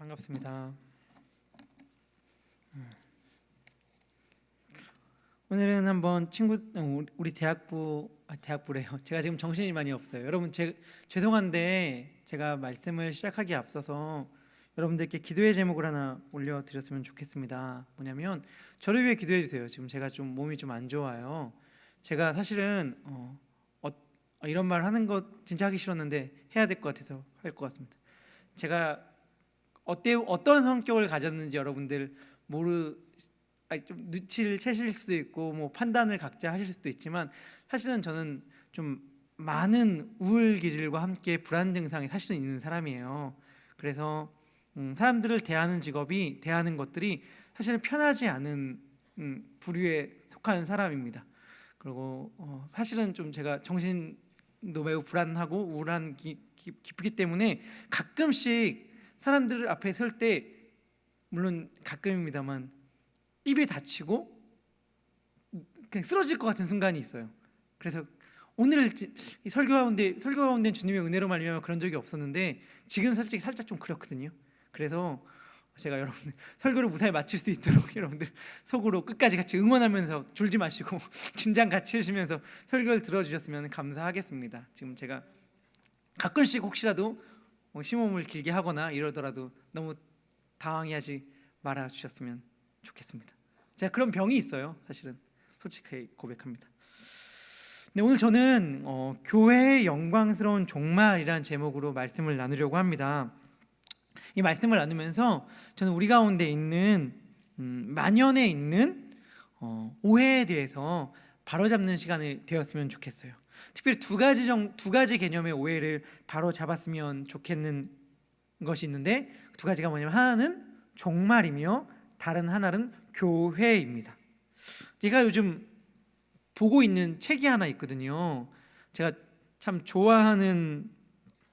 반갑습니다. 오늘은 한번 우리 대학부래요. 제가 지금 정신이 많이 없어요. 여러분 죄송한데 제가 말씀을 시작하기에 앞서서 여러분들께 기도의 제목을 하나 올려드렸으면 좋겠습니다. 뭐냐면 저를 위해 기도해 주세요. 지금 제가 좀 몸이 좀 안 좋아요. 제가 사실은 이런 말 하는 것 진짜 하기 싫었는데 해야 될 것 같아서 할 것 같습니다. 제가 어떤 성격을 가졌는지 여러분들 좀 눈치를 채실 수도 있고 뭐 판단을 각자 하실 수도 있지만 사실은 저는 좀 많은 우울 기질과 함께 불안 증상이 사실은 있는 사람이에요. 그래서 사람들을 대하는 것들이 사실은 편하지 않은 부류에 속하는 사람입니다. 그리고 사실은 좀 제가 정신도 매우 불안하고 우울한 기쁘기 때문에 가끔씩 사람들 앞에 설 때 물론 가끔입니다만 입이 닫히고 그냥 쓰러질 것 같은 순간이 있어요. 그래서 오늘 설교 가운데 주님의 은혜로 말미암아 그런 적이 없었는데 지금 솔직히 살짝 좀 그렇거든요. 그래서 제가 여러분들 설교를 무사히 마칠 수 있도록 여러분들 속으로 끝까지 같이 응원하면서 졸지 마시고 긴장 같이 하시면서 설교를 들어주셨으면 감사하겠습니다. 지금 제가 가끔씩 혹시라도 심호흡을 길게 하거나 이러더라도 너무 당황해하지 말아 주셨으면 좋겠습니다. 제가 그런 병이 있어요. 사실은 솔직히 고백합니다. 네, 오늘 저는 교회의 영광스러운 종말이라는 제목으로 말씀을 나누려고 합니다. 이 말씀을 나누면서 저는 우리 가운데 있는 만연해 있는 오해에 대해서 바로잡는 시간이 되었으면 좋겠어요. 특별히 두 가지 개념의 오해를 바로 잡았으면 좋겠는 것이 있는데 두 가지가 뭐냐면 하나는 종말이며 다른 하나는 교회입니다. 제가 요즘 보고 있는 책이 하나 있거든요. 제가 참 좋아하는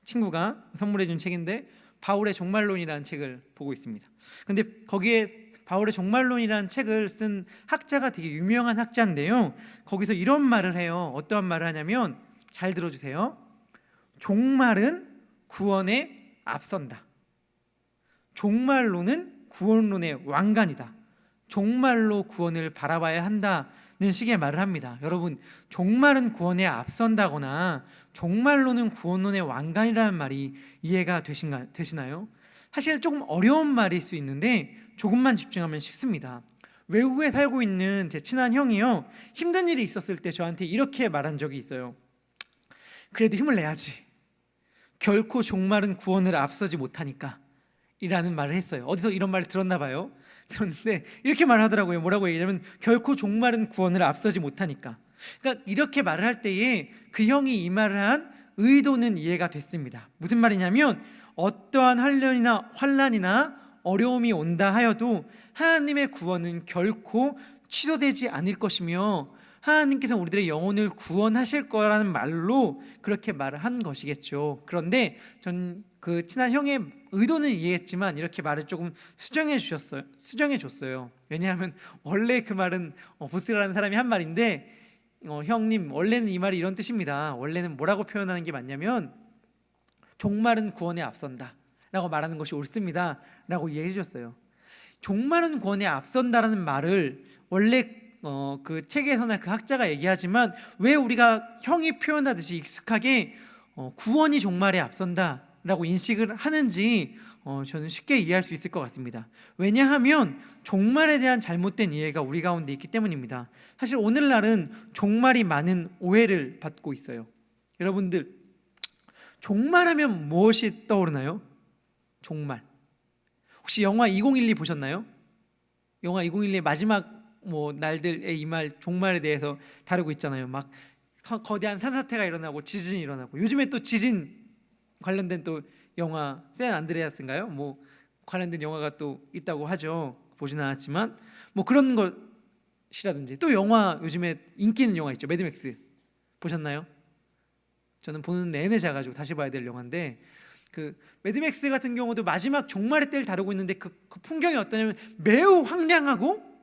친구가 선물해 준 책인데 바울의 종말론이라는 책을 보고 있습니다. 근데 거기에 바울의 종말론이라는 책을 쓴 학자가 되게 유명한 학자인데요. 거기서 이런 말을 해요. 어떠한 말을 하냐면 잘 들어주세요. 종말은 구원에 앞선다. 종말론은 구원론의 왕관이다. 종말로 구원을 바라봐야 한다는 식의 말을 합니다. 여러분, 종말은 구원에 앞선다거나 종말론은 구원론의 왕관이라는 말이 이해가 되시나요? 사실 조금 어려운 말일 수 있는데 조금만 집중하면 쉽습니다. 외국에 살고 있는 제 친한 형이요, 힘든 일이 있었을 때 저한테 이렇게 말한 적이 있어요. 그래도 힘을 내야지. 결코 종말은 구원을 앞서지 못하니까 이라는 말을 했어요. 어디서 이런 말을 들었나 봐요. 들었는데 이렇게 말하더라고요. 뭐라고 얘기하냐면 결코 종말은 구원을 앞서지 못하니까. 그러니까 이렇게 말을 할 때에 그 형이 이 말을 한 의도는 이해가 됐습니다. 무슨 말이냐면 어떠한 환난이나 어려움이 온다 하여도 하나님의 구원은 결코 취소되지 않을 것이며 하나님께서 우리들의 영혼을 구원하실 거라는 말로 그렇게 말을 한 것이겠죠. 그런데 전 그 친한 형의 의도는 이해했지만 이렇게 말을 조금 수정해 줬어요. 왜냐하면 원래 그 말은 보스라는 사람이 한 말인데 형님 원래는 이 말이 이런 뜻입니다. 원래는 뭐라고 표현하는 게 맞냐면 종말은 구원에 앞선다 라고 말하는 것이 옳습니다 라고 이해해 주셨어요. 종말은 구원에 앞선다라는 말을 원래 그 책에서나 그 학자가 얘기하지만 왜 우리가 형이 표현하듯이 익숙하게 구원이 종말에 앞선다 라고 인식을 하는지 저는 쉽게 이해할 수 있을 것 같습니다. 왜냐하면 종말에 대한 잘못된 이해가 우리 가운데 있기 때문입니다. 사실 오늘날은 종말이 많은 오해를 받고 있어요. 여러분들 종말하면 무엇이 떠오르나요? 종말. 혹시 영화 2012 보셨나요? 영화 2012의 마지막 날들의 이 말 종말에 대해서 다루고 있잖아요. 막 거대한 산사태가 일어나고 지진이 일어나고 요즘에 또 지진 관련된 또 영화 샌 안드레아스인가요? 관련된 영화가 또 있다고 하죠. 보진 않았지만 그런 것이라든지 또 영화 요즘에 인기 있는 영화 있죠. 매드맥스 보셨나요? 저는 보는 내내 자가지고 다시 봐야 될 영화인데 그 매드맥스 같은 경우도 마지막 종말의 때를 다루고 있는데 그 풍경이 어떠냐면 매우 황량하고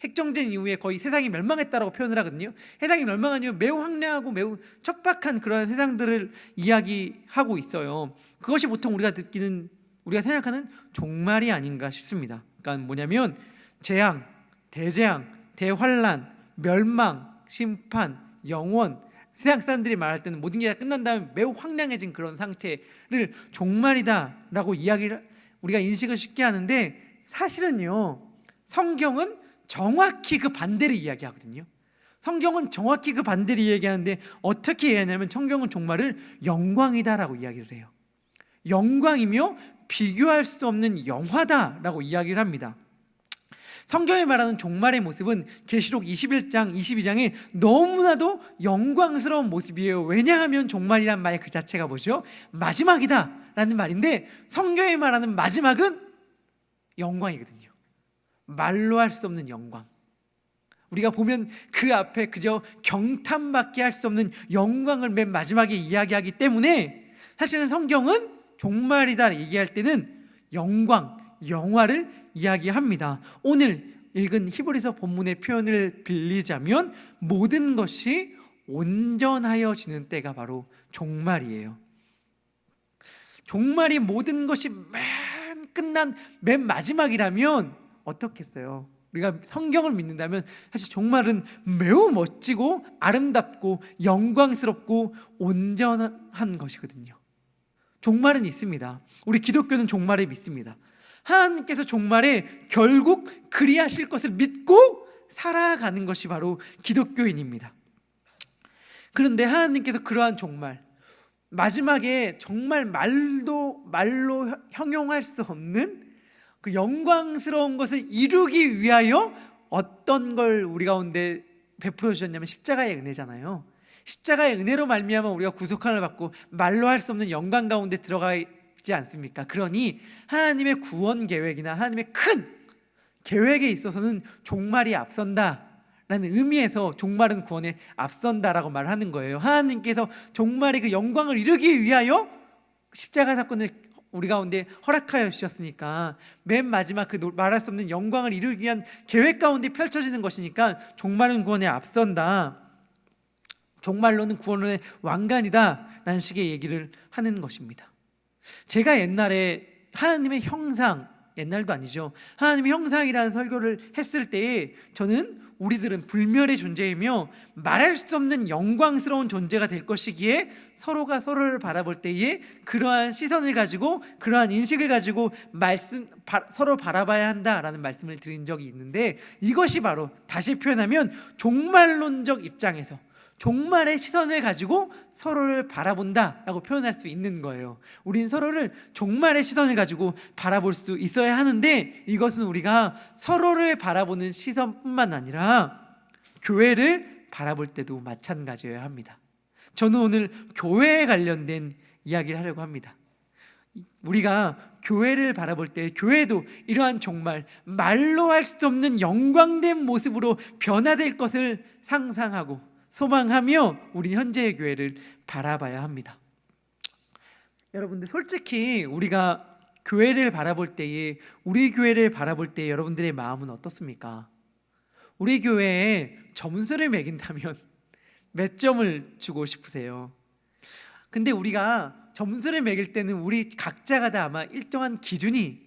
핵정전 이후에 거의 세상이 멸망했다라고 표현을 하거든요. 세상이 멸망한 이후 매우 황량하고 매우 척박한 그런 세상들을 이야기하고 있어요. 그것이 보통 우리가 느끼는 우리가 생각하는 종말이 아닌가 싶습니다. 그러니까 뭐냐면 재앙, 대재앙, 대환란, 멸망, 심판, 영원, 세상 사람들이 말할 때는 모든 게 다 끝난 다음에 매우 황량해진 그런 상태를 종말이다라고 우리가 인식을 쉽게 하는데, 사실은요, 성경은 정확히 그 반대를 이야기하거든요. 성경은 정확히 그 반대를 이야기하는데 어떻게 이해하냐면, 성경은 종말을 영광이다라고 이야기를 해요. 영광이며 비교할 수 없는 영화다라고 이야기를 합니다. 성경이 말하는 종말의 모습은 계시록 21장, 22장에 너무나도 영광스러운 모습이에요. 왜냐하면 종말이란 말 그 자체가 뭐죠? 마지막이다 라는 말인데, 성경이 말하는 마지막은 영광이거든요. 말로 할 수 없는 영광. 우리가 보면 그 앞에 그저 경탄밖에 할 수 없는 영광을 맨 마지막에 이야기하기 때문에, 사실은 성경은 종말이다 얘기할 때는 영광, 영화를 이야기합니다. 오늘 읽은 히브리서 본문의 표현을 빌리자면 모든 것이 온전하여지는 때가 바로 종말이에요. 종말이 모든 것이 끝난 맨 마지막이라면 어떻겠어요? 우리가 성경을 믿는다면 사실 종말은 매우 멋지고 아름답고 영광스럽고 온전한 것이거든요. 종말은 있습니다. 우리 기독교는 종말을 믿습니다. 하나님께서 종말에 결국 그리하실 것을 믿고 살아가는 것이 바로 기독교인입니다. 그런데 하나님께서 그러한 종말, 마지막에 정말 말로 형용할 수 없는 그 영광스러운 것을 이루기 위하여 어떤 걸 우리 가운데 베풀어 주셨냐면 십자가의 은혜잖아요. 십자가의 은혜로 말미암아 우리가 구속함을 받고 말로 할 수 없는 영광 가운데 들어가 있지 않습니까? 그러니 하나님의 구원 계획이나 하나님의 큰 계획에 있어서는 종말이 앞선다 라는 의미에서 종말은 구원에 앞선다라고 말하는 거예요. 하나님께서 종말의 그 영광을 이루기 위하여 십자가 사건을 우리 가운데 허락하여 주셨으니까, 맨 마지막 그 말할 수 없는 영광을 이루기 위한 계획 가운데 펼쳐지는 것이니까 종말은 구원에 앞선다, 종말로는 구원의 왕관이다 라는 식의 얘기를 하는 것입니다. 제가 옛날에 하나님의 형상, 옛날도 아니죠, 하나님의 형상이라는 설교를 했을 때에 저는 우리들은 불멸의 존재이며 말할 수 없는 영광스러운 존재가 될 것이기에 서로가 서로를 바라볼 때에 그러한 시선을 가지고, 그러한 인식을 가지고 서로 바라봐야 한다라는 말씀을 드린 적이 있는데, 이것이 바로 다시 표현하면 종말론적 입장에서 종말의 시선을 가지고 서로를 바라본다라고 표현할 수 있는 거예요. 우린 서로를 종말의 시선을 가지고 바라볼 수 있어야 하는데, 이것은 우리가 서로를 바라보는 시선뿐만 아니라 교회를 바라볼 때도 마찬가지여야 합니다. 저는 오늘 교회에 관련된 이야기를 하려고 합니다. 우리가 교회를 바라볼 때 교회도 이러한 종말, 말로 할 수 없는 영광된 모습으로 변화될 것을 상상하고 소망하며 우리 현재의 교회를 바라봐야 합니다. 여러분들, 솔직히 우리가 교회를 바라볼 때에, 우리 교회를 바라볼 때 여러분들의 마음은 어떻습니까? 우리 교회에 점수를 매긴다면 몇 점을 주고 싶으세요? 근데 우리가 점수를 매길 때는 우리 각자가 다 아마 일정한 기준이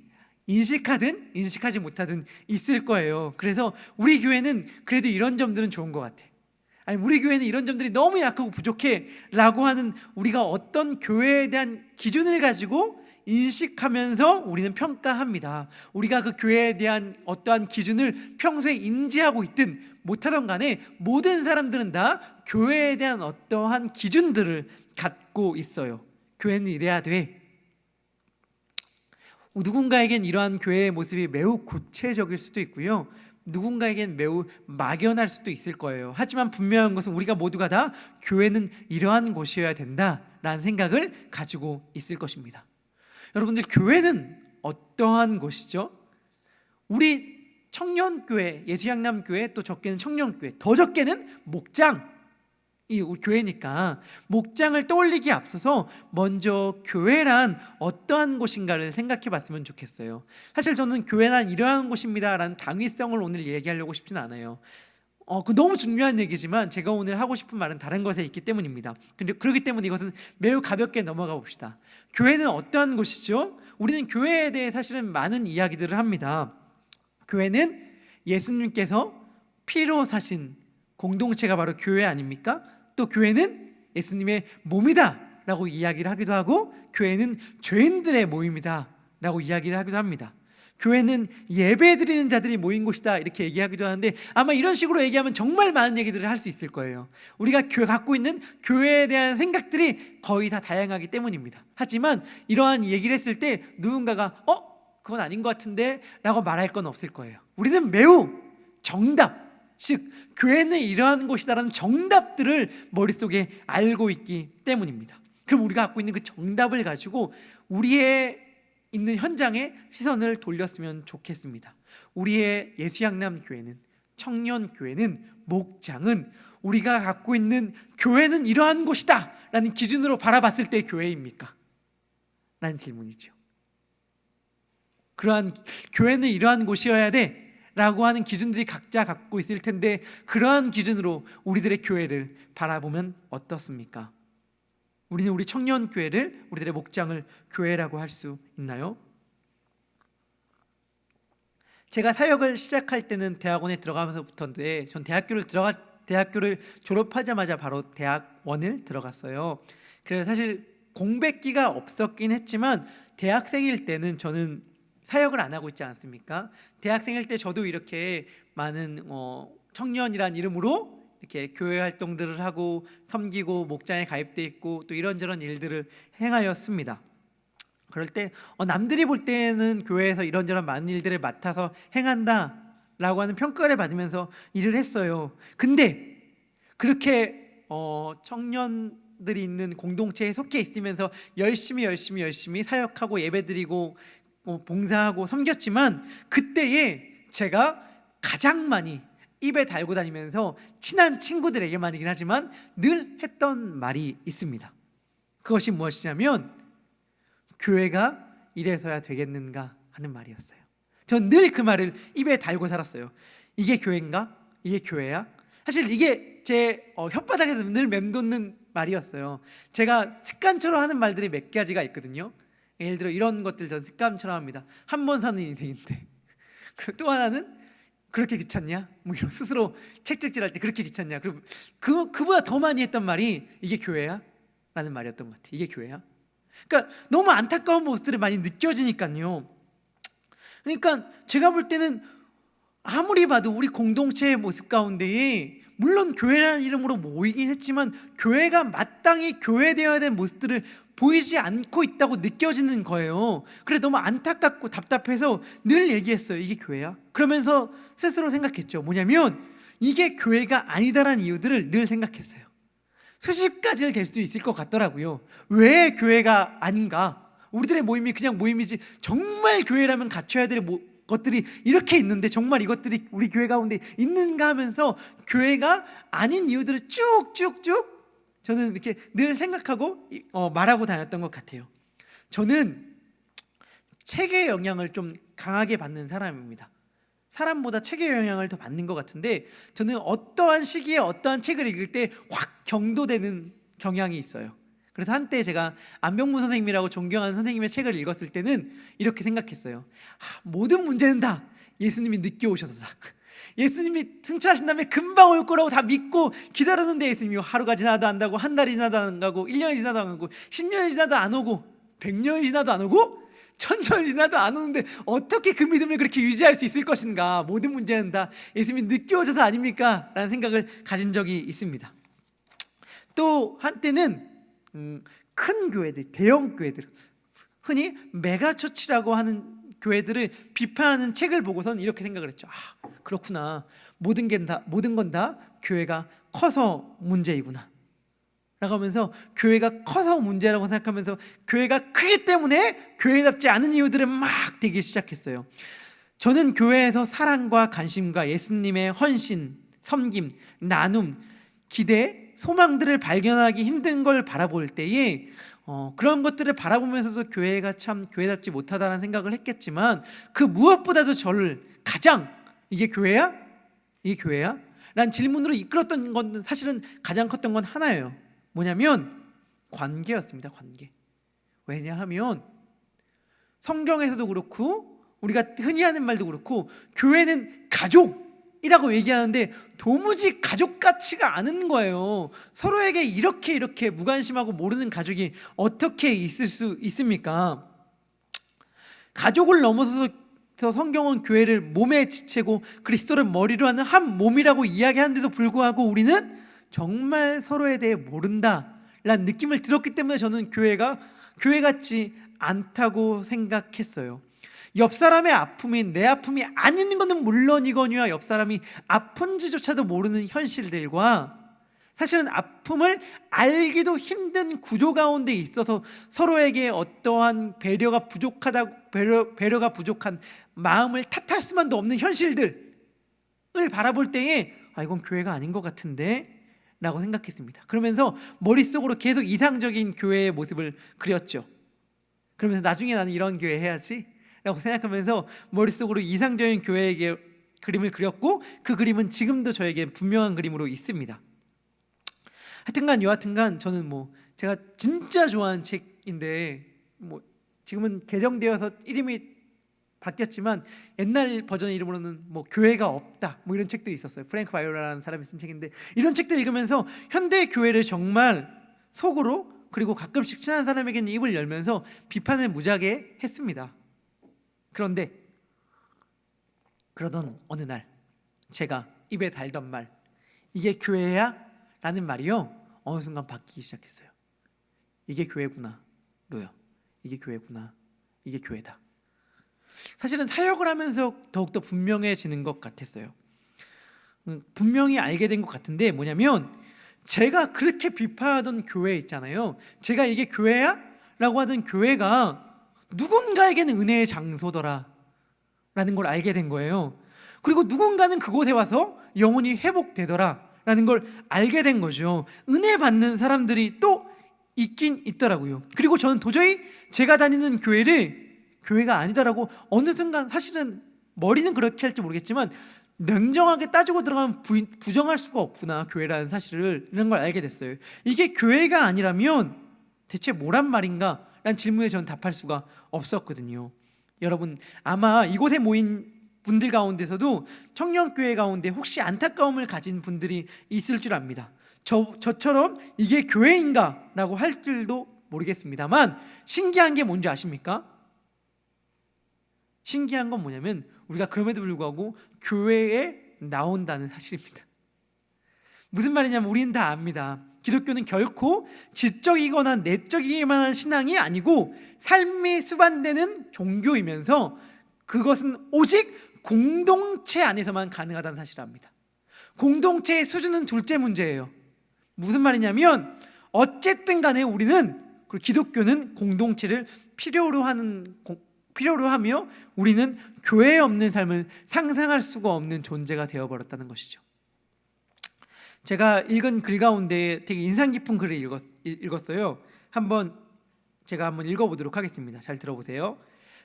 인식하든 인식하지 못하든 있을 거예요. 그래서 우리 교회는 그래도 이런 점들은 좋은 것 같아, 아니 우리 교회는 이런 점들이 너무 약하고 부족해 라고 하는, 우리가 어떤 교회에 대한 기준을 가지고 인식하면서 우리는 평가합니다. 우리가 그 교회에 대한 어떠한 기준을 평소에 인지하고 있든 못하던 간에 모든 사람들은 다 교회에 대한 어떠한 기준들을 갖고 있어요. 교회는 이래야 돼. 누군가에겐 이러한 교회의 모습이 매우 구체적일 수도 있고요, 누군가에겐 매우 막연할 수도 있을 거예요. 하지만 분명한 것은 우리가 모두가 다 교회는 이러한 곳이어야 된다라는 생각을 가지고 있을 것입니다. 여러분들, 교회는 어떠한 곳이죠? 우리 청년교회, 예수양남교회, 또 적게는 청년교회, 더 적게는 목장, 이 교회니까 목장을 떠올리기에 앞서서 먼저 교회란 어떠한 곳인가를 생각해 봤으면 좋겠어요. 사실 저는 교회란 이러한 곳입니다 라는 당위성을 오늘 얘기하려고 싶진 않아요. 그 너무 중요한 얘기지만 제가 오늘 하고 싶은 말은 다른 것에 있기 때문입니다. 근데 그렇기 때문에 이것은 매우 가볍게 넘어가 봅시다. 교회는 어떠한 곳이죠? 우리는 교회에 대해 사실은 많은 이야기들을 합니다. 교회는 예수님께서 피로 사신 공동체가 바로 교회 아닙니까? 또 교회는 예수님의 몸이다 라고 이야기를 하기도 하고, 교회는 죄인들의 모임이다 라고 이야기를 하기도 합니다. 교회는 예배드리는 자들이 모인 곳이다 이렇게 얘기하기도 하는데, 아마 이런 식으로 얘기하면 정말 많은 얘기들을 할 수 있을 거예요. 우리가 갖고 있는 교회에 대한 생각들이 거의 다 다양하기 때문입니다. 하지만 이러한 얘기를 했을 때 누군가가 그건 아닌 것 같은데 라고 말할 건 없을 거예요. 우리는 매우 정답, 즉 교회는 이러한 곳이다라는 정답들을 머릿속에 알고 있기 때문입니다. 그럼 우리가 갖고 있는 그 정답을 가지고 우리의 있는 현장에 시선을 돌렸으면 좋겠습니다. 우리의 예수양남교회는, 청년교회는, 목장은 우리가 갖고 있는 교회는 이러한 곳이다 라는 기준으로 바라봤을 때 교회입니까? 라는 질문이죠. 그러한 교회는 이러한 곳이어야 돼 라고 하는 기준들이 각자 갖고 있을 텐데, 그러한 기준으로 우리들의 교회를 바라보면 어떻습니까? 우리는 우리 청년교회를, 우리들의 목장을 교회라고 할 수 있나요? 제가 사역을 시작할 때는 대학원에 들어가면서부터인데, 전 대학교를 졸업하자마자 바로 대학원을 들어갔어요. 그래서 사실 공백기가 없었긴 했지만 대학생일 때는 저는 사역을 안 하고 있지 않습니까? 대학생일 때 저도 이렇게 많은 청년이란 이름으로 이렇게 교회 활동들을 하고 섬기고 목장에 가입돼 있고 또 이런저런 일들을 행하였습니다. 그럴 때 남들이 볼 때는 교회에서 이런저런 많은 일들을 맡아서 행한다라고 하는 평가를 받으면서 일을 했어요. 근데 그렇게 청년들이 있는 공동체에 속해 있으면서 열심히 사역하고 예배드리고 봉사하고 섬겼지만, 그때에 제가 가장 많이 입에 달고 다니면서 친한 친구들에게만이긴 하지만 늘 했던 말이 있습니다. 그것이 무엇이냐면, 교회가 이래서야 되겠는가 하는 말이었어요. 전 늘 그 말을 입에 달고 살았어요. 이게 교회인가? 이게 교회야? 사실 이게 제 혓바닥에서 늘 맴도는 말이었어요. 제가 습관처럼 하는 말들이 몇 가지가 있거든요. 예를 들어 이런 것들 전 습관처럼 합니다. 한 번 사는 인생인데. 또 하나는 그렇게 귀찮냐? 뭐 이런 스스로 책찍질할 때 그렇게 귀찮냐? 그리고 그보다 더 많이 했던 말이 이게 교회야? 라는 말이었던 것 같아요. 이게 교회야? 그러니까 너무 안타까운 모습들이 많이 느껴지니까요. 그러니까 제가 볼 때는 아무리 봐도 우리 공동체의 모습 가운데에 물론 교회라는 이름으로 모이긴 했지만 교회가 마땅히 교회되어야 될 모습들을 보이지 않고 있다고 느껴지는 거예요. 그래서 너무 안타깝고 답답해서 늘 얘기했어요. 이게 교회야? 그러면서 스스로 생각했죠. 뭐냐면 이게 교회가 아니다라는 이유들을 늘 생각했어요. 수십 가지를 댈 수 있을 것 같더라고요. 왜 교회가 아닌가? 우리들의 모임이 그냥 모임이지 정말 교회라면 갖춰야 될 것들이 이렇게 있는데 정말 이것들이 우리 교회 가운데 있는가 하면서 교회가 아닌 이유들을 쭉쭉쭉 저는 이렇게 늘 생각하고 말하고 다녔던 것 같아요. 저는 책의 영향을 좀 강하게 받는 사람입니다. 사람보다 책의 영향을 더 받는 것 같은데, 저는 어떠한 시기에 어떠한 책을 읽을 때 확 경도되는 경향이 있어요. 그래서 한때 제가 안병문 선생님이라고 존경하는 선생님의 책을 읽었을 때는 이렇게 생각했어요. 모든 문제는 다 예수님이 늦게 오셔서다. 예수님이 승천하신 다음에 금방 올 거라고 다 믿고 기다렸는데 예수님이 하루가 지나도 안 가고, 한 달이 지나도 안 가고, 1년이 지나도 안 가고, 10년이 지나도 안 오고, 100년이 지나도 안 오고, 1000년이 지나도 안 오는데 어떻게 그 믿음을 그렇게 유지할 수 있을 것인가? 모든 문제는 다 예수님이 늦게 오셔서 아닙니까? 라는 생각을 가진 적이 있습니다. 또 한때는 큰 교회들, 대형 교회들, 흔히 메가처치라고 하는 교회들을 비판하는 책을 보고선 이렇게 생각을 했죠. 그렇구나. 모든 건 다 교회가 커서 문제이구나 라고 하면서, 교회가 커서 문제라고 생각하면서 교회가 크기 때문에 교회답지 않은 이유들을 막 대기 시작했어요. 저는 교회에서 사랑과 관심과 예수님의 헌신, 섬김, 나눔, 기대, 소망들을 발견하기 힘든 걸 바라볼 때에 그런 것들을 바라보면서도 교회가 참 교회답지 못하다는 생각을 했겠지만, 그 무엇보다도 저를 가장 이게 교회야? 이게 교회야? 라는 질문으로 이끌었던 건 사실은 가장 컸던 건 하나예요. 뭐냐면 관계였습니다. 관계. 왜냐하면 성경에서도 그렇고 우리가 흔히 하는 말도 그렇고 교회는 가족이라고 얘기하는데 도무지 가족 같지가 않은 거예요. 서로에게 이렇게 무관심하고 모르는 가족이 어떻게 있을 수 있습니까? 가족을 넘어서서 성경은 교회를 몸의 지체고 그리스도를 머리로 하는 한 몸이라고 이야기하는데도 불구하고 우리는 정말 서로에 대해 모른다라는 느낌을 들었기 때문에 저는 교회가 교회 같지 않다고 생각했어요. 옆 사람의 아픔이 내 아픔이 아닌 것은 물론이거니와 옆 사람이 아픈지조차도 모르는 현실들과 사실은 아픔을 알기도 힘든 구조 가운데 있어서 서로에게 어떠한 배려가 부족한 마음을 탓할 수만도 없는 현실들을 바라볼 때에 이건 교회가 아닌 것 같은데 라고 생각했습니다. 그러면서 머릿속으로 계속 이상적인 교회의 모습을 그렸죠. 그러면서 나중에 나는 이런 교회 해야지 라고 생각하면서 머릿속으로 이상적인 교회의 그림을 그렸고 그 그림은 지금도 저에게 분명한 그림으로 있습니다. 하여튼간 여하튼간 저는 제가 진짜 좋아하는 책인데 지금은 개정되어서 이름이 바뀌었지만 옛날 버전 이름으로는 교회가 없다 이런 책도 있었어요. 프랭크 바이오라라는 사람이 쓴 책인데 이런 책들 읽으면서 현대 교회를 정말 속으로 그리고 가끔씩 친한 사람에게는 입을 열면서 비판을 무지하게 했습니다. 그런데 그러던 어느 날 제가 입에 달던 말 이게 교회야? 라는 말이요 어느 순간 바뀌기 시작했어요. 이게 교회구나 로요. 이게 교회구나. 이게 교회다. 사실은 사역을 하면서 더욱더 분명해지는 것 같았어요. 분명히 알게 된 것 같은데 뭐냐면 제가 그렇게 비판하던 교회 있잖아요. 제가 이게 교회야? 라고 하던 교회가 누군가에게는 은혜의 장소더라 라는 걸 알게 된 거예요. 그리고 누군가는 그곳에 와서 영혼이 회복되더라 라는 걸 알게 된 거죠. 은혜 받는 사람들이 또 있긴 있더라고요. 그리고 저는 도저히 제가 다니는 교회가 아니다라고 어느 순간 사실은 머리는 그렇게 할지 모르겠지만 냉정하게 따지고 들어가면 부정할 수가 없구나 교회라는 사실을 이런 걸 알게 됐어요. 이게 교회가 아니라면 대체 뭐란 말인가? 라는 질문에 저는 답할 수가 없었거든요. 여러분 아마 이곳에 모인 분들 가운데서도 청년교회 가운데 혹시 안타까움을 가진 분들이 있을 줄 압니다. 저처럼 이게 교회인가? 라고 할 줄도 모르겠습니다만 신기한 게 뭔지 아십니까? 신기한 건 뭐냐면 우리가 그럼에도 불구하고 교회에 나온다는 사실입니다. 무슨 말이냐면 우리는 다 압니다. 기독교는 결코 지적이거나 내적이기만 한 신앙이 아니고 삶이 수반되는 종교이면서 그것은 오직 공동체 안에서만 가능하다는 사실을 압니다. 공동체의 수준은 둘째 문제예요. 무슨 말이냐면 어쨌든 간에 우리는 그리고 기독교는 공동체를 필요로 하며 우리는 교회에 없는 삶을 상상할 수가 없는 존재가 되어버렸다는 것이죠. 제가 읽은 글 가운데 되게 인상 깊은 글을 읽었어요. 제가 한번 읽어보도록 하겠습니다. 잘 들어보세요.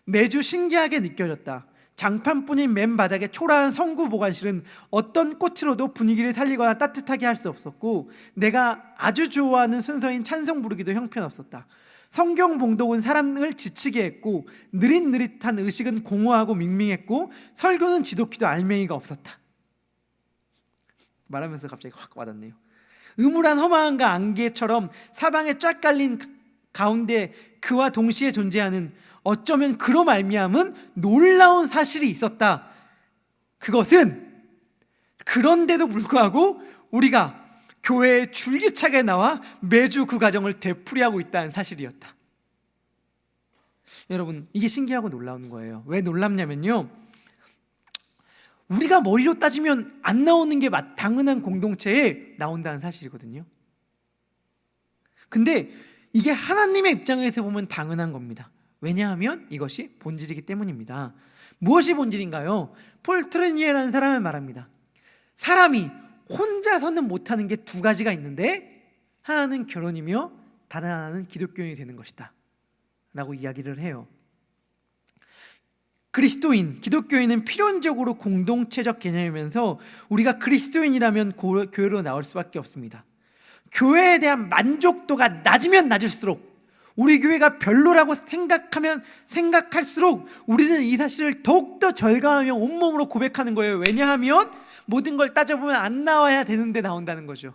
매주 신기하게 느껴졌다. 장판뿐인 맨 바닥에 초라한 성구 보관실은 어떤 꽃으로도 분위기를 살리거나 따뜻하게 할 수 없었고 내가 아주 좋아하는 순서인 찬송 부르기도 형편없었다. 성경 봉독은 사람을 지치게 했고 느릿느릿한 의식은 공허하고 밍밍했고 설교는 지독히도 알맹이가 없었다. 말하면서 갑자기 확 와닿네요. 음울한 허망함과 안개처럼 사방에 쫙 깔린 가운데 그와 동시에 존재하는 어쩌면 그로 말미암은 놀라운 사실이 있었다. 그것은 그런데도 불구하고 우리가 교회에 줄기차게 나와 매주 그 과정을 되풀이하고 있다는 사실이었다. 여러분 이게 신기하고 놀라운 거예요. 왜 놀랍냐면요 우리가 머리로 따지면 안 나오는 게 당연한 공동체에 나온다는 사실이거든요. 근데 이게 하나님의 입장에서 보면 당연한 겁니다. 왜냐하면 이것이 본질이기 때문입니다. 무엇이 본질인가요? 폴 트레니에라는 사람을 말합니다. 사람이 혼자서는 못하는 게 두 가지가 있는데 하나는 결혼이며 다른 하나는 기독교인이 되는 것이다 라고 이야기를 해요. 기독교인은 필연적으로 공동체적 개념이면서 우리가 그리스도인이라면 교회로 나올 수밖에 없습니다. 교회에 대한 만족도가 낮으면 낮을수록 우리 교회가 별로라고 생각할수록 우리는 이 사실을 더욱더 절감하며 온몸으로 고백하는 거예요. 왜냐하면 모든 걸 따져보면 안 나와야 되는데 나온다는 거죠.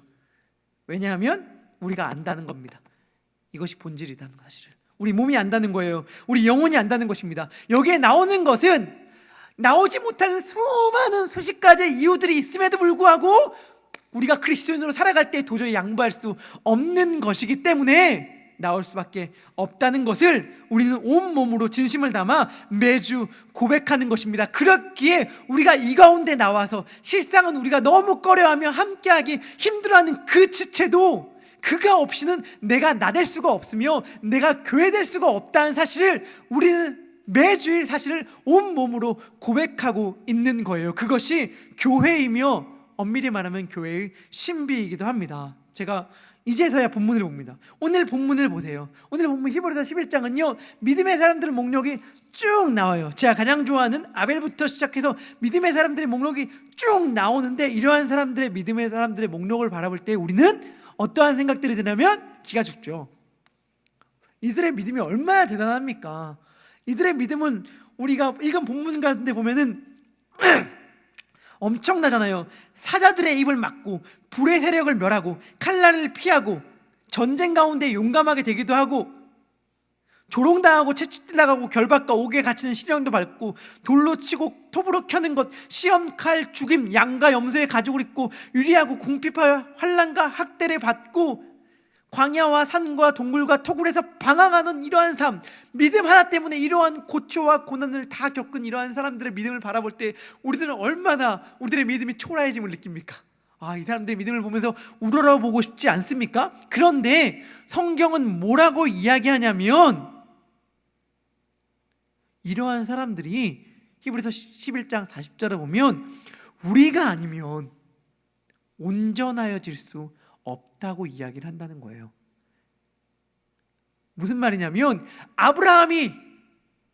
왜냐하면 우리가 안다는 겁니다. 이것이 본질이라는 사실을. 우리 몸이 안다는 거예요. 우리 영혼이 안다는 것입니다. 여기에 나오는 것은 나오지 못하는 수많은 수십 가지의 이유들이 있음에도 불구하고 우리가 그리스도인으로 살아갈 때 도저히 양보할 수 없는 것이기 때문에 나올 수밖에 없다는 것을 우리는 온몸으로 진심을 담아 매주 고백하는 것입니다. 그렇기에 우리가 이 가운데 나와서 실상은 우리가 너무 꺼려하며 함께하기 힘들어하는 그 지체도 그가 없이는 내가 나댈 수가 없으며 내가 교회될 수가 없다는 사실을 우리는 매주일 사실을 온몸으로 고백하고 있는 거예요. 그것이 교회이며 엄밀히 말하면 교회의 신비이기도 합니다. 제가 이제서야 본문을 봅니다. 오늘 본문을 보세요. 오늘 본문 히브리서 11장은요 믿음의 사람들의 목록이 쭉 나와요. 제가 가장 좋아하는 아벨부터 시작해서 믿음의 사람들의 목록이 쭉 나오는데, 이러한 사람들의 믿음의 사람들의 목록을 바라볼 때 우리는 어떠한 생각들이 드냐면 기가 죽죠. 이들의 믿음이 얼마나 대단합니까? 이들의 믿음은 우리가 읽은 본문 가운데 보면은 엄청나잖아요. 사자들의 입을 막고 불의 세력을 멸하고 칼날을 피하고 전쟁 가운데 용감하게 되기도 하고 조롱당하고 채찍질나가고 결박과 옥에 갇히는 시련도 밟고 돌로 치고 톱으로 켜는 것, 시험, 칼, 죽임, 양과 염소의 가죽을 입고 유리하고 궁핍하여 환난과 학대를 받고 광야와 산과 동굴과 토굴에서 방황하는 이러한 삶, 믿음 하나 때문에 이러한 고초와 고난을 다 겪은 이러한 사람들의 믿음을 바라볼 때 우리들은 얼마나 우리들의 믿음이 초라해짐을 느낍니까? 이 사람들의 믿음을 보면서 우러러보고 싶지 않습니까? 그런데 성경은 뭐라고 이야기하냐면 이러한 사람들이 히브리서 11장 40절에 보면 우리가 아니면 온전하여질 수 없다고 이야기를 한다는 거예요. 무슨 말이냐면 아브라함이,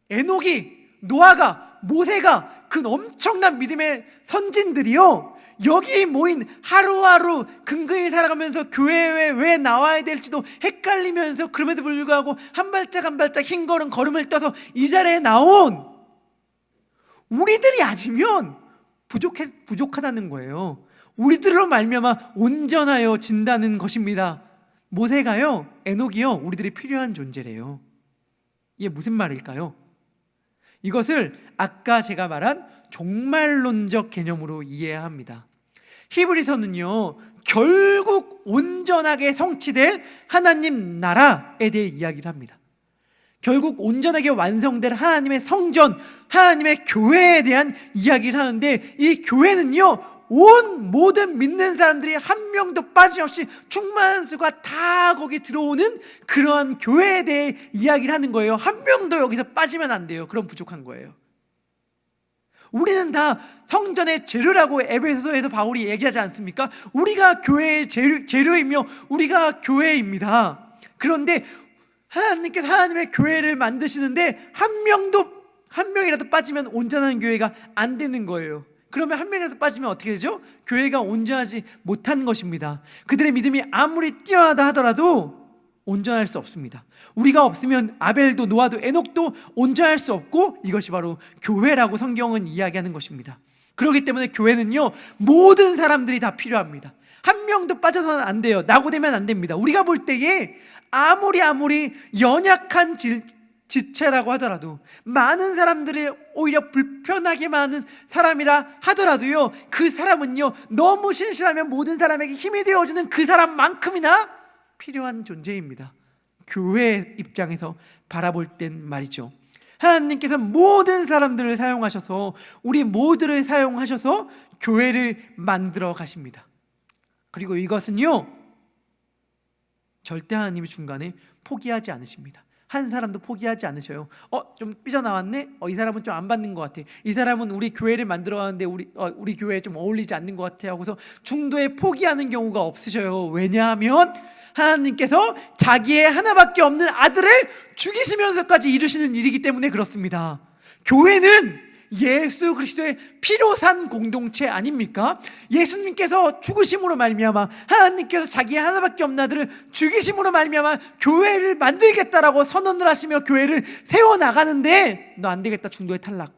에녹이, 노아가, 모세가 그 엄청난 믿음의 선진들이요 여기 모인 하루하루 근근히 살아가면서 교회에 왜 나와야 될지도 헷갈리면서 그럼에도 불구하고 한 발짝 한 발짝 흰 걸음을 떠서 이 자리에 나온 우리들이 아니면 부족하다는 거예요. 우리들로 말미암아 온전하여진다는 것입니다. 모세가요, 에녹이요, 우리들이 필요한 존재래요. 이게 무슨 말일까요? 이것을 아까 제가 말한 종말론적 개념으로 이해해야 합니다. 히브리서는요 결국 온전하게 성취될 하나님 나라에 대해 이야기를 합니다. 결국 온전하게 완성될 하나님의 성전, 하나님의 교회에 대한 이야기를 하는데, 이 교회는요 온 모든 믿는 사람들이 한 명도 빠짐없이 충만한 수가 다 거기 들어오는 그러한 교회에 대해 이야기를 하는 거예요. 한 명도 여기서 빠지면 안 돼요. 그럼 부족한 거예요. 우리는 다 성전의 재료라고 에베소서에서 바울이 얘기하지 않습니까? 우리가 교회의 재료이며 우리가 교회입니다. 그런데 하나님께서 하나님의 교회를 만드시는데 한 명이라도 빠지면 온전한 교회가 안 되는 거예요. 그러면 한 명이라도 빠지면 어떻게 되죠? 교회가 온전하지 못한 것입니다. 그들의 믿음이 아무리 뛰어나다 하더라도 온전할 수 없습니다. 우리가 없으면 아벨도 노아도 에녹도 온전할 수 없고, 이것이 바로 교회라고 성경은 이야기하는 것입니다. 그렇기 때문에 교회는요 모든 사람들이 다 필요합니다. 한 명도 빠져서는 안 돼요. 낙오되면 안 됩니다. 우리가 볼 때에 아무리 연약한 지체라고 하더라도, 많은 사람들이 오히려 불편하게 많은 사람이라 하더라도요 그 사람은요 너무 신실하면 모든 사람에게 힘이 되어주는 그 사람만큼이나 필요한 존재입니다. 교회 입장에서 바라볼 땐 말이죠. 하나님께서 모든 사람들을 사용하셔서, 우리 모두를 사용하셔서 교회를 만들어 가십니다. 그리고 이것은요 절대 하나님이 중간에 포기하지 않으십니다. 한 사람도 포기하지 않으셔요. 좀 삐져나왔네? 이 사람은 좀 안 받는 것 같아. 이 사람은 우리 교회를 만들어 가는데 우리 교회에 좀 어울리지 않는 것 같아 하고서 중도에 포기하는 경우가 없으셔요. 왜냐하면 하나님께서 자기의 하나밖에 없는 아들을 죽이시면서까지 이루시는 일이기 때문에 그렇습니다. 교회는 예수 그리스도의 피로 산 공동체 아닙니까? 예수님께서 죽으심으로 말미암아 하나님께서 자기 하나밖에 없는 아들을 죽이심으로 말미암아 교회를 만들겠다라고 선언을 하시며 교회를 세워나가는데 너 안 되겠다, 중도에 탈락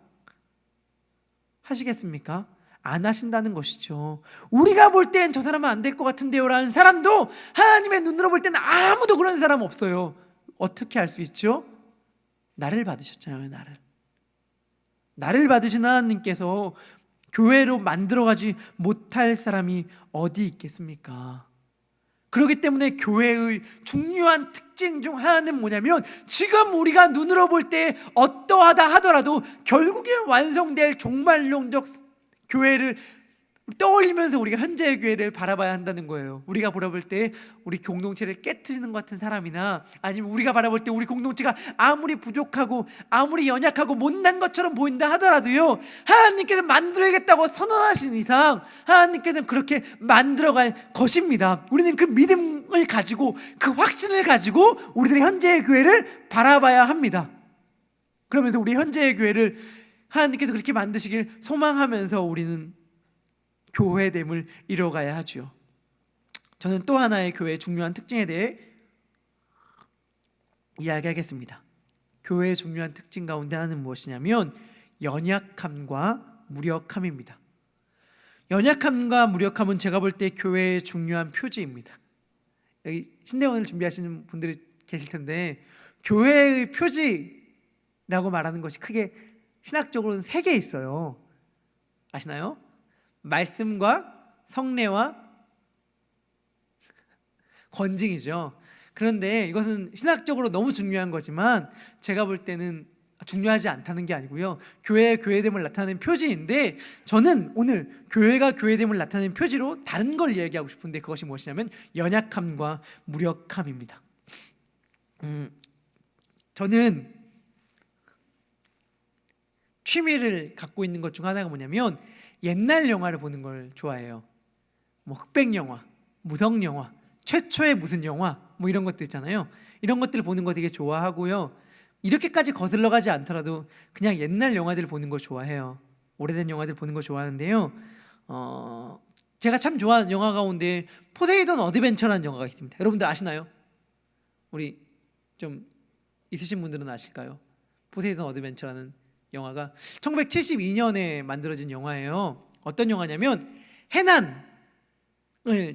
하시겠습니까? 안 하신다는 것이죠. 우리가 볼 땐 저 사람은 안 될 것 같은데요 라는 사람도 하나님의 눈으로 볼 때는 아무도 그런 사람 없어요. 어떻게 알 수 있죠? 나를 받으셨잖아요. 나를 받으신 하나님께서 교회로 만들어가지 못할 사람이 어디 있겠습니까? 그렇기 때문에 교회의 중요한 특징 중 하나는 뭐냐면, 지금 우리가 눈으로 볼 때 어떠하다 하더라도 결국에 완성될 종말론적 교회를 떠올리면서 우리가 현재의 교회를 바라봐야 한다는 거예요. 우리가 바라볼 때 우리 공동체를 깨트리는 것 같은 사람이나, 아니면 우리가 바라볼 때 우리 공동체가 아무리 부족하고 아무리 연약하고 못난 것처럼 보인다 하더라도요, 하나님께서 만들겠다고 선언하신 이상 하나님께서는 그렇게 만들어갈 것입니다. 우리는 그 믿음을 가지고, 그 확신을 가지고 우리들의 현재의 교회를 바라봐야 합니다. 그러면서 우리 현재의 교회를 하나님께서 그렇게 만드시길 소망하면서 우리는 교회됨을 이뤄가야 하죠. 저는 또 하나의 교회의 중요한 특징에 대해 이야기하겠습니다. 교회의 중요한 특징 가운데 하나는 무엇이냐면 연약함과 무력함입니다. 연약함과 무력함은 제가 볼 때 교회의 중요한 표지입니다. 여기 신대원을 준비하시는 분들이 계실 텐데, 교회의 표지라고 말하는 것이 크게 신학적으로는 3개 있어요. 아시나요? 말씀과 성례와 권징이죠. 그런데 이것은 신학적으로 너무 중요한 거지만 제가 볼 때는 중요하지 않다는 게 아니고요, 교회의 교회됨을 나타내는 표지인데, 저는 오늘 교회가 교회됨을 나타내는 표지로 다른 걸 이야기하고 싶은데, 그것이 무엇이냐면 연약함과 무력함입니다. 저는 취미를 갖고 있는 것 중 하나가 뭐냐면 옛날 영화를 보는 걸 좋아해요. 뭐 흑백 영화, 무성 영화, 최초의 무슨 영화, 뭐 이런 것들 있잖아요. 이런 것들을 보는 거 되게 좋아하고요. 이렇게까지 거슬러 가지 않더라도 그냥 옛날 영화들을 보는 걸 좋아해요. 오래된 영화들 보는 걸 좋아하는데요. 제가 참 좋아하는 영화 가운데 포세이돈 어드벤처라는 영화가 있습니다. 여러분들 아시나요? 우리 좀 있으신 분들은 아실까요? 포세이돈 어드벤처라는 영화가 1972년에 만들어진 영화예요. 어떤 영화냐면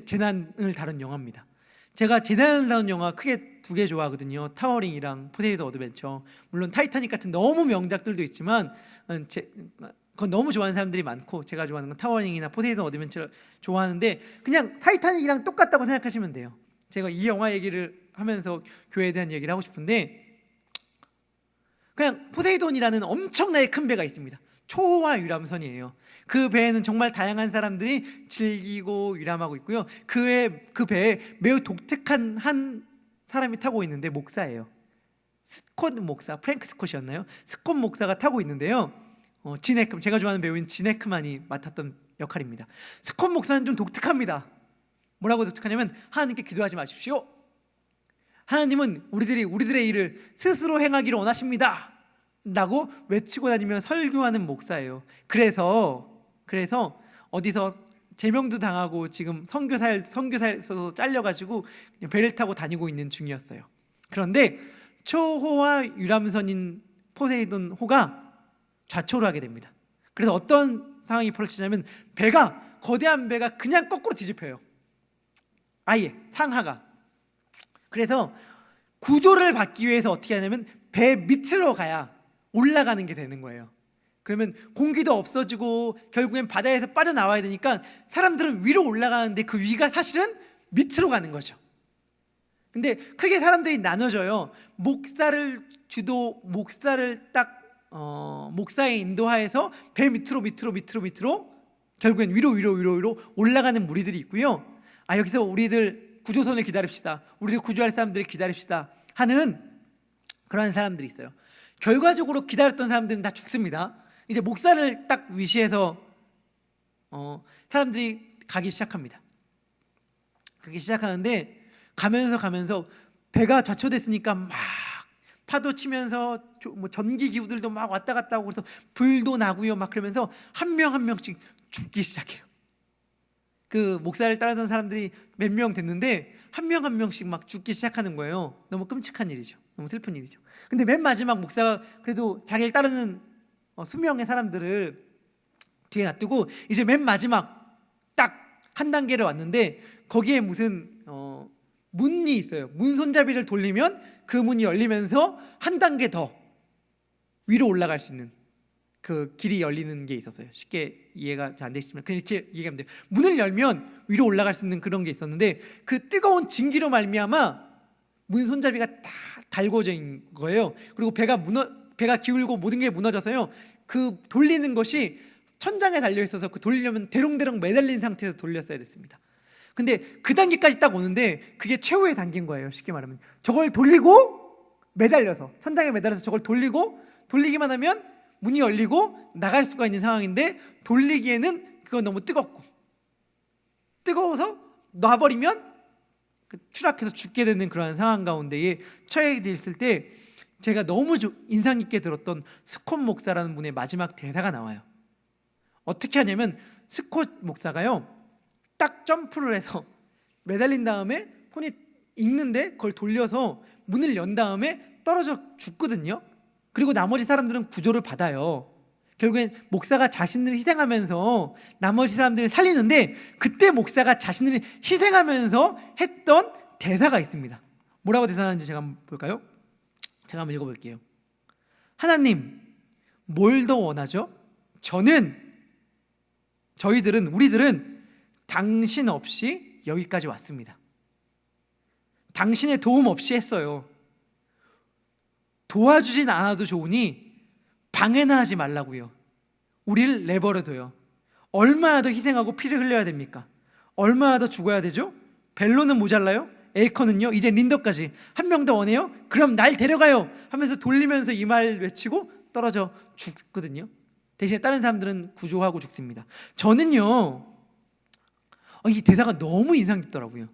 재난을 다룬 영화입니다. 제가 재난을 다룬 영화 크게 2개 좋아하거든요. 타워링이랑 포세이돈 어드벤처. 물론 타이타닉 같은 너무 명작들도 있지만 그건 너무 좋아하는 사람들이 많고, 제가 좋아하는 건 타워링이나 포세이돈 어드벤처 좋아하는데, 그냥 타이타닉이랑 똑같다고 생각하시면 돼요. 제가 이 영화 얘기를 하면서 교회에 대한 얘기를 하고 싶은데, 그냥 포세이돈이라는 엄청나게 큰 배가 있습니다. 초호화 유람선이에요. 그 배에는 정말 다양한 사람들이 즐기고 유람하고 있고요. 그 배에 매우 독특한 한 사람이 타고 있는데, 목사예요. 스콧 목사, 프랭크 스콧이었나요? 스콧 목사가 타고 있는데요. 진에크, 제가 좋아하는 배우인 진에크만이 맡았던 역할입니다. 스콧 목사는 좀 독특합니다. 뭐라고 독특하냐면, 하나님께 기도하지 마십시오. 하나님은 우리들의 일을 스스로 행하기를 원하십니다 라고 외치고 다니며 설교하는 목사예요. 그래서 어디서 제명도 당하고 지금 선교사에서 잘려가지고 그냥 배를 타고 다니고 있는 중이었어요. 그런데 초호화 유람선인 포세이돈 호가 좌초를 하게 됩니다. 그래서 어떤 상황이 벌어지냐면, 거대한 배가 그냥 거꾸로 뒤집혀요. 아예 상하가. 그래서 구조를 받기 위해서 어떻게 하냐면 배 밑으로 가야 올라가는 게 되는 거예요. 그러면 공기도 없어지고 결국엔 바다에서 빠져나와야 되니까 사람들은 위로 올라가는데 그 위가 사실은 밑으로 가는 거죠. 근데 크게 사람들이 나눠져요. 목사의 인도하에서 배 밑으로 결국엔 위로 올라가는 무리들이 있고요. 여기서 우리들 구조선을 기다립시다, 우리를 구조할 사람들을 기다립시다 하는 그런 사람들이 있어요. 결과적으로 기다렸던 사람들은 다 죽습니다. 이제 목사를 딱 위시해서 사람들이 가기 시작합니다. 가기 시작하는데 가면서 배가 좌초됐으니까 막 파도 치면서 뭐 전기 기구들도 막 왔다 갔다 하고 그래서 불도 나고요. 막 그러면서 한 명 한 명씩 죽기 시작해요. 그 목사를 따라선 사람들이 몇 명 됐는데 한 명 한 명씩 막 죽기 시작하는 거예요. 너무 끔찍한 일이죠. 너무 슬픈 일이죠. 근데 맨 마지막 목사가 그래도 자기를 따르는 수명의 사람들을 뒤에 놔두고 이제 맨 마지막 딱 한 단계를 왔는데 거기에 무슨 문이 있어요. 문 손잡이를 돌리면 그 문이 열리면서 한 단계 더 위로 올라갈 수 있는 그 길이 열리는 게 있었어요. 쉽게 이해가 잘 안 되시지만 그냥 이렇게 얘기하면 돼요. 문을 열면 위로 올라갈 수 있는 그런 게 있었는데 그 뜨거운 증기로 말미암아 문 손잡이가 다 달궈져 있는 거예요. 그리고 배가 기울고 모든 게 무너져서요. 그 돌리는 것이 천장에 달려 있어서 그 돌리려면 대롱대롱 매달린 상태에서 돌렸어야 됐습니다. 근데 그 단계까지 딱 오는데 그게 최후의 단계인 거예요. 쉽게 말하면 저걸 돌리고 매달려서 천장에 매달려서 저걸 돌리기만 하면 문이 열리고 나갈 수가 있는 상황인데 돌리기에는 그건 너무 뜨거워서 놔버리면 추락해서 죽게 되는 그러한 상황 가운데에 처해져 있을 때 제가 너무 인상 깊게 들었던 스콧 목사라는 분의 마지막 대사가 나와요. 어떻게 하냐면 스콧 목사가요 딱 점프를 해서 매달린 다음에 손이 익는데 그걸 돌려서 문을 연 다음에 떨어져 죽거든요. 그리고 나머지 사람들은 구조를 받아요. 결국엔 목사가 자신을 희생하면서 나머지 사람들을 살리는데 그때 목사가 자신을 희생하면서 했던 대사가 있습니다. 뭐라고 대사하는지 제가 한번 볼까요? 제가 한번 읽어볼게요. 하나님, 뭘 더 원하죠? 우리들은 당신 없이 여기까지 왔습니다. 당신의 도움 없이 했어요. 도와주진 않아도 좋으니 방해나 하지 말라고요. 우리를 내버려둬요. 얼마나 더 희생하고 피를 흘려야 됩니까? 얼마나 더 죽어야 되죠? 벨로는 모자라요? 에이커는요? 이제 린더까지 한 명 더 원해요? 그럼 날 데려가요 하면서 돌리면서 이 말 외치고 떨어져 죽거든요. 대신에 다른 사람들은 구조하고 죽습니다. 저는요 이 대사가 너무 인상 깊더라고요.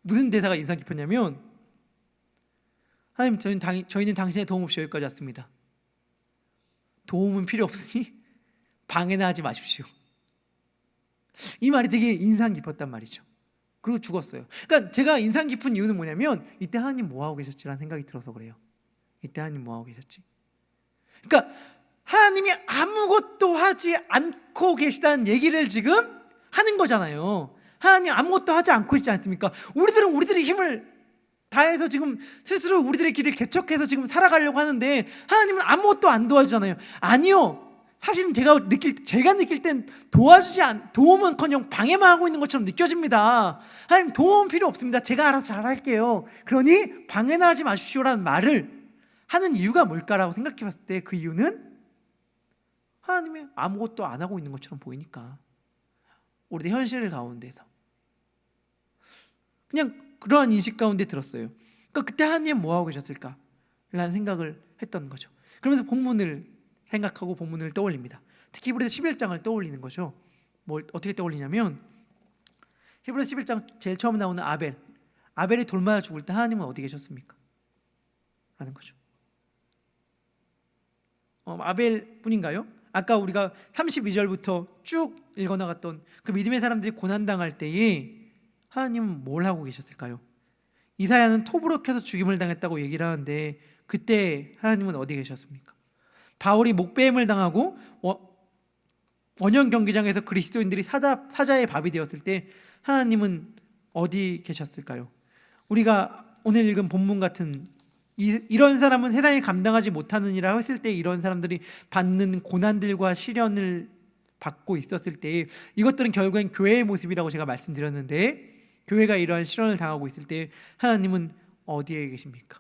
무슨 대사가 인상 깊었냐면 하나님, 저희는 당신의 도움 없이 여기까지 왔습니다. 도움은 필요 없으니 방해나 하지 마십시오. 이 말이 되게 인상 깊었단 말이죠. 그리고 죽었어요. 그러니까 제가 인상 깊은 이유는 뭐냐면 이때 하나님 뭐하고 계셨지라는 생각이 들어서 그래요. 이때 하나님 뭐하고 계셨지? 그러니까 하나님이 아무것도 하지 않고 계시다는 얘기를 지금 하는 거잖아요. 하나님 아무것도 하지 않고 있지 않습니까? 우리들은 우리들의 힘을 다해서 지금 스스로 우리들의 길을 개척해서 지금 살아가려고 하는데 하나님은 아무것도 안 도와주잖아요. 아니요. 사실 제가 느낄 땐 도움은커녕 방해만 하고 있는 것처럼 느껴집니다. 하나님 도움은 필요 없습니다. 제가 알아서 잘 할게요. 그러니 방해나 하지 마십시오라는 말을 하는 이유가 뭘까라고 생각해 봤을 때 그 이유는 하나님이 아무것도 안 하고 있는 것처럼 보이니까 우리의 현실 가운데서 그냥 그러한 인식 가운데 들었어요. 그러니까 그때 하나님 뭐하고 계셨을까? 라는 생각을 했던 거죠. 그러면서 본문을 생각하고 본문을 떠올립니다. 특히 히브리서 11장을 떠올리는 거죠. 뭘 어떻게 떠올리냐면 히브리서 11장 제일 처음 나오는 아벨이 돌 맞아 죽을 때 하나님은 어디 계셨습니까? 라는 거죠. 아벨 뿐인가요? 아까 우리가 32절부터 쭉 읽어나갔던 그 믿음의 사람들이 고난당할 때에 하나님은 뭘 하고 계셨을까요? 이사야는 톱으로 켜서 죽임을 당했다고 얘기를 하는데 그때 하나님은 어디 계셨습니까? 바울이 목배임을 당하고 원형 경기장에서 그리스도인들이 사자의 밥이 되었을 때 하나님은 어디 계셨을까요? 우리가 오늘 읽은 본문 같은 이런 사람은 세상에 감당하지 못하느니라 했을 때 이런 사람들이 받는 고난들과 시련을 받고 있었을 때 이것들은 결국엔 교회의 모습이라고 제가 말씀드렸는데 교회가 이러한 시련을 당하고 있을 때 하나님은 어디에 계십니까?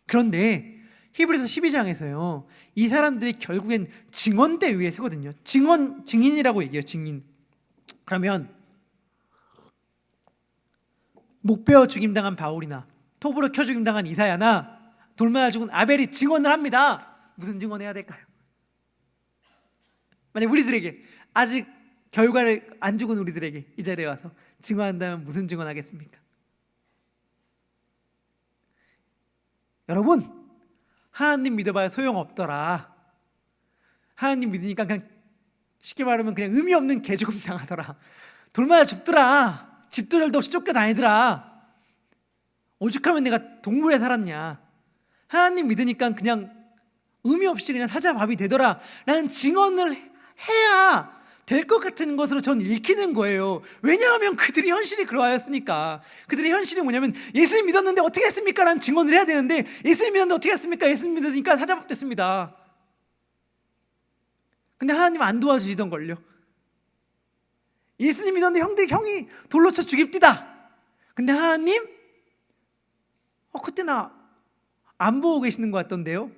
그런데 히브리서 12장에서요 이 사람들이 결국엔 증언대 위에 서거든요. 증인이라고 얘기해요. 증인. 그러면 목베어 죽임당한 바울이나 톱으로 켜 죽임당한 이사야나 돌맞아 죽은 아벨이 증언을 합니다. 무슨 증언해야 될까요? 만약 우리들에게 아직 결과를 안 죽은 우리들에게 이 자리에 와서 증언한다면 무슨 증언하겠습니까? 여러분, 하나님 믿어봐야 소용없더라. 하나님 믿으니까 그냥 쉽게 말하면 그냥 의미 없는 개죽음 당하더라. 돌마다 죽더라. 집도 절도 없이 쫓겨다니더라. 오죽하면 내가 동굴에 살았냐. 하나님 믿으니까 그냥 의미 없이 그냥 사자밥이 되더라 라는 증언을 해야 될 것 같은 것으로 전 읽히는 거예요. 왜냐하면 그들이 현실이 그러하였으니까. 그들의 현실이 뭐냐면 예수님 믿었는데 어떻게 했습니까? 라는 증언을 해야 되는데 예수님 믿었는데 어떻게 했습니까? 예수님 믿으니까 사자밥 됐습니다. 근데 하나님 안 도와주시던걸요. 예수님 믿었는데 형이 돌로 쳐 죽입디다. 근데 하나님 그때 나 안 보고 계시는 것 같던데요.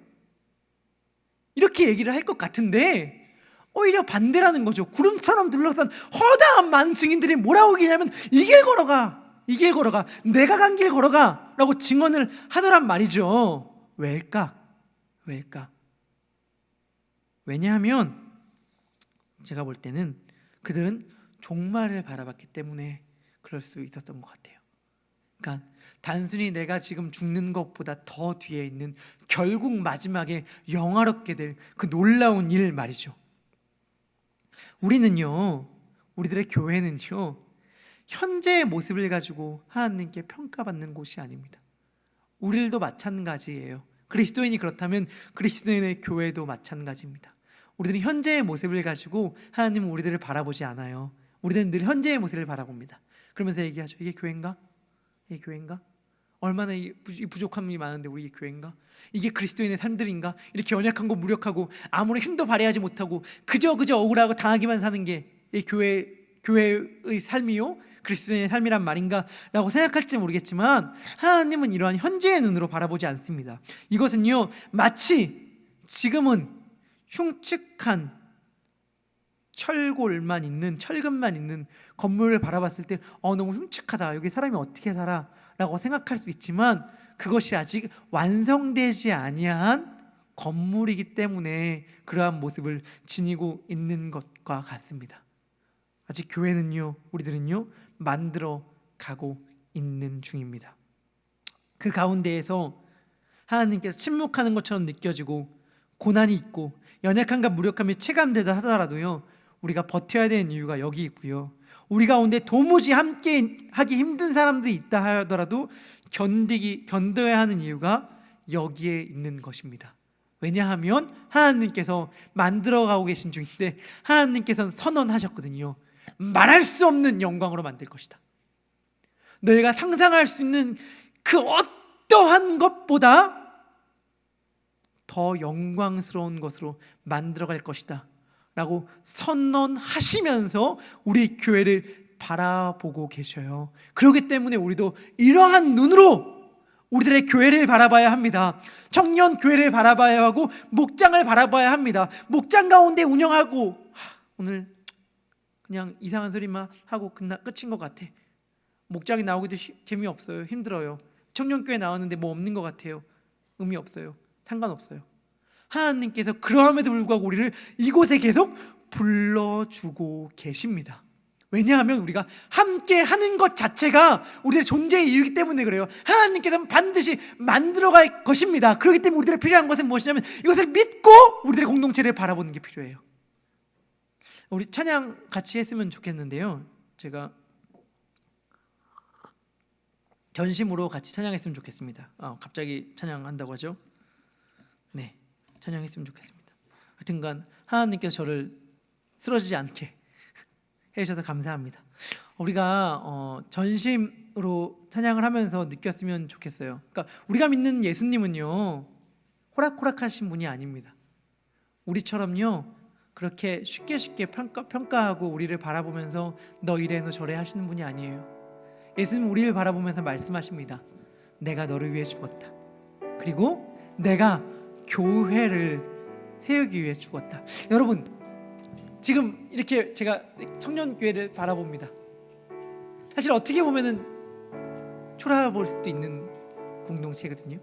이렇게 얘기를 할 것 같은데 오히려 반대라는 거죠. 구름처럼 둘러싼 허다한 많은 증인들이 뭐라고 얘기냐면 이 길 걸어가, 이 길 걸어가, 내가 간 길 걸어가 라고 증언을 하더란 말이죠. 왜일까? 왜냐하면 제가 볼 때는 그들은 종말을 바라봤기 때문에 그럴 수 있었던 것 같아요. 그러니까 단순히 내가 지금 죽는 것보다 더 뒤에 있는 결국 마지막에 영화롭게 될 그 놀라운 일 말이죠. 우리들의 교회는요, 현재의 모습을 가지고 하나님께 평가받는 곳이 아닙니다. 우리들도 마찬가지예요. 그리스도인이 그렇다면 그리스도인의 교회도 마찬가지입니다. 우리들은 현재의 모습을 가지고 하나님은 우리들을 바라보지 않아요. 우리들은 늘 현재의 모습을 바라봅니다. 그러면서 얘기하죠. 이게 교회인가? 이게 교회인가? 얼마나 부족함이 많은데 우리 교회인가? 이게 그리스도인의 삶들인가? 이렇게 연약한 거 무력하고 아무런 힘도 발휘하지 못하고 그저 억울하고 당하기만 사는 게 이 교회의 삶이요? 그리스도인의 삶이란 말인가? 라고 생각할지 모르겠지만 하나님은 이러한 현재의 눈으로 바라보지 않습니다. 이것은요, 마치 지금은 흉측한 철골만 있는, 철근만 있는 건물을 바라봤을 때 너무 흉측하다, 여기 사람이 어떻게 살아? 라고 생각할 수 있지만 그것이 아직 완성되지 아니한 건물이기 때문에 그러한 모습을 지니고 있는 것과 같습니다. 아직 교회는요, 우리들은요, 만들어 가고 있는 중입니다. 그 가운데에서 하나님께서 침묵하는 것처럼 느껴지고 고난이 있고 연약함과 무력함이 체감되다 하더라도요, 우리가 버텨야 되는 이유가 여기 있고요, 우리 가운데 도무지 함께 하기 힘든 사람들이 있다 하더라도 견뎌야 하는 이유가 여기에 있는 것입니다. 왜냐하면 하나님께서 만들어가고 계신 중인데 하나님께서는 선언하셨거든요. 말할 수 없는 영광으로 만들 것이다. 너희가 상상할 수 있는 그 어떠한 것보다 더 영광스러운 것으로 만들어갈 것이다 라고 선언하시면서 우리 교회를 바라보고 계셔요. 그렇기 때문에 우리도 이러한 눈으로 우리들의 교회를 바라봐야 합니다. 청년 교회를 바라봐야 하고 목장을 바라봐야 합니다. 목장 가운데 운영하고 오늘 그냥 이상한 소리만 하고 끝인 것 같아. 목장에 나오기도 재미없어요. 힘들어요. 청년교회 나왔는데 뭐 없는 것 같아요. 의미 없어요. 상관없어요. 하나님께서 그러함에도 불구하고 우리를 이곳에 계속 불러주고 계십니다. 왜냐하면 우리가 함께 하는 것 자체가 우리의 존재의 이유이기 때문에 그래요. 하나님께서는 반드시 만들어갈 것입니다. 그렇기 때문에 우리들의 필요한 것은 무엇이냐면 이것을 믿고 우리들의 공동체를 바라보는 게 필요해요. 우리 찬양 같이 했으면 좋겠는데요, 제가 전심으로 같이 찬양했으면 좋겠습니다. 갑자기 찬양한다고 하죠? 네, 찬양했으면 좋겠습니다. 하여튼간 하나님께서 저를 쓰러지지 않게 해주셔서 감사합니다. 우리가 전심으로 찬양을 하면서 느꼈으면 좋겠어요. 그러니까 우리가 믿는 예수님은요, 호락호락하신 분이 아닙니다. 우리처럼요 그렇게 쉽게 평가하고 우리를 바라보면서 너 이래 너 저래 하시는 분이 아니에요. 예수님은 우리를 바라보면서 말씀하십니다. 내가 너를 위해 죽었다. 그리고 내가 교회를 세우기 위해 죽었다. 여러분, 지금 이렇게 제가 청년교회를 바라봅니다. 사실 어떻게 보면은 초라해 수도 있는 공동체거든요.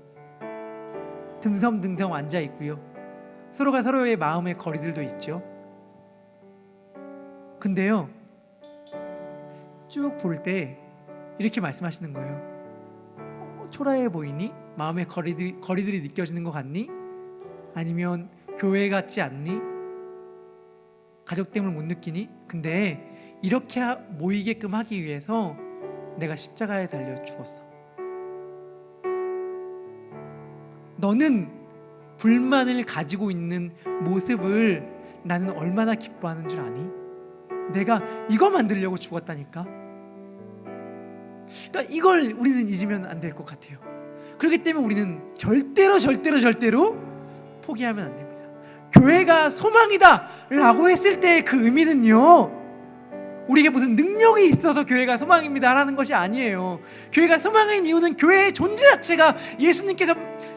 듬성듬성 앉아 있고요, 서로가 서로의 마음의 거리들도 있죠. 근데요, 쭉 볼 때 이렇게 말씀하시는 거예요. 초라해 보이니? 마음의 거리들이 느껴지는 것 같니? 아니면 교회 같지 않니? 가족됨을 못 느끼니? 근데 이렇게 모이게끔 하기 위해서 내가 십자가에 달려 죽었어. 너는 불만을 가지고 있는 모습을 나는 얼마나 기뻐하는 줄 아니? 내가 이거 만들려고 죽었다니까. 그러니까 이걸 우리는 잊으면 안 될 것 같아요. 그렇기 때문에 우리는 절대로 포기하면 안 됩니다. 교회가 소망이다 라고 했을 때 그 의미는요, 우리에게 무슨 능력이 있어서 교회가 소망입니다 라는 것이 아니에요. 교회가 소망인 이유는 교회의 존재 자체가 예수님께서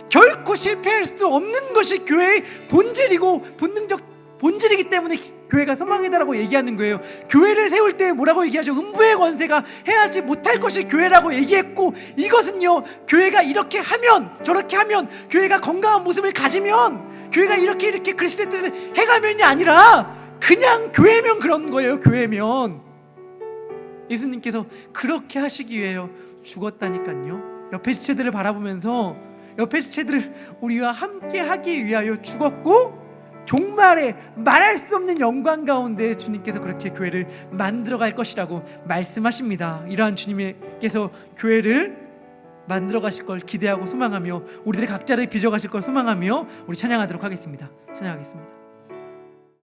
결코 실패할 수 없는 것이 교회의 본질이고 본질이기 때문에 교회가 소망이다라고 얘기하는 거예요. 교회를 세울 때 뭐라고 얘기하죠? 음부의 권세가 해하지 못할 것이 교회라고 얘기했고, 이것은요, 교회가 이렇게 하면 저렇게 하면, 교회가 건강한 모습을 가지면, 교회가 이렇게 그리스도의 뜻을 해가면이 아니라 그냥 교회면 그런 거예요. 교회면 예수님께서 그렇게 하시기 위해 죽었다니까요. 옆에 지체들을 바라보면서 옆에 지체들을 우리와 함께 하기 위하여 죽었고, 종말에 말할 수 없는 영광 가운데 주님께서 그렇게 교회를 만들어갈 것이라고 말씀하십니다. 이러한 주님께서 교회를 만들어 가실 걸 기대하고 소망하며, 우리들의 각자를 빚어 가실 걸 소망하며 우리 찬양하도록 하겠습니다. 찬양하겠습니다.